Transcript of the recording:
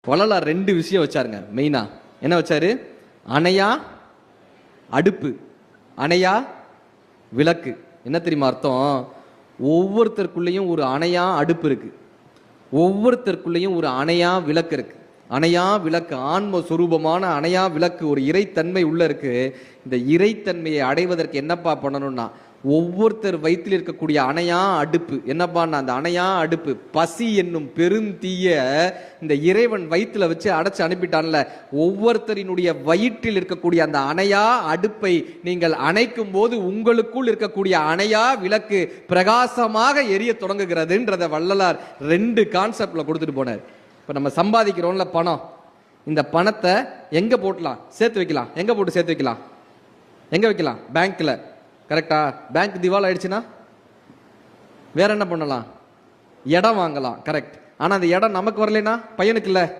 வள்ளலார் ரெண்டு விஷயம் வச்சாருங்க மெயினா. என்ன வச்சாரு? அணையா அடுப்பு, அணையா விளக்கு. என்ன தெரியுமா அர்த்தம்? ஒவ்வொருத்தருக்குள்ளேயும் ஒரு அணையா அடுப்பு இருக்கு, ஒவ்வொருத்தருக்குள்ளேயும் ஒரு அணையா விளக்கு இருக்கு. அணையா விளக்கு, ஆன்ம சொரூபமான அணையா விளக்கு, ஒரு இறைத்தன்மை உள்ள இருக்கு. இந்த இறைத்தன்மையை அடைவதற்கு என்னப்பா பண்ணணும்னா, ஒவ்வொருத்தர் வயிற்றில் இருக்கக்கூடிய அணையா அடுப்பு என்னப்பா, அந்த அணையா அடுப்பு பசி என்னும் பெருந்தீய இந்த இறைவன் வயிற்றுல வச்சு அடைச்சு அனுப்பிட்டான்ல, ஒவ்வொருத்தரினுடைய வயிற்றில் இருக்கக்கூடிய அந்த அணையா அடுப்பை நீங்கள் அணைக்கும் போது உங்களுக்குள் இருக்கக்கூடிய அணையா விளக்கு பிரகாசமாக எரிய தொடங்குகிறதுன்றத வள்ளலார் ரெண்டு கான்செப்ட்ல கொடுத்துட்டு போனார். இப்ப நம்ம சம்பாதிக்கிறோம்ல பணம், இந்த பணத்தை எங்க போட்டலாம்? சேர்த்து வைக்கலாம். எங்க போட்டு சேர்த்து வைக்கலாம்? எங்க வைக்கலாம்? பேங்க்ல. கரெக்டா? பேங்க் திவால் ஆயிடுச்சுன்னா வேற என்ன பண்ணலாம்? இடம் வாங்கலாம். கரெக்ட். ஆனா அந்த இடம் நமக்கு வரலைன்னா பையனுக்கு இல்ல,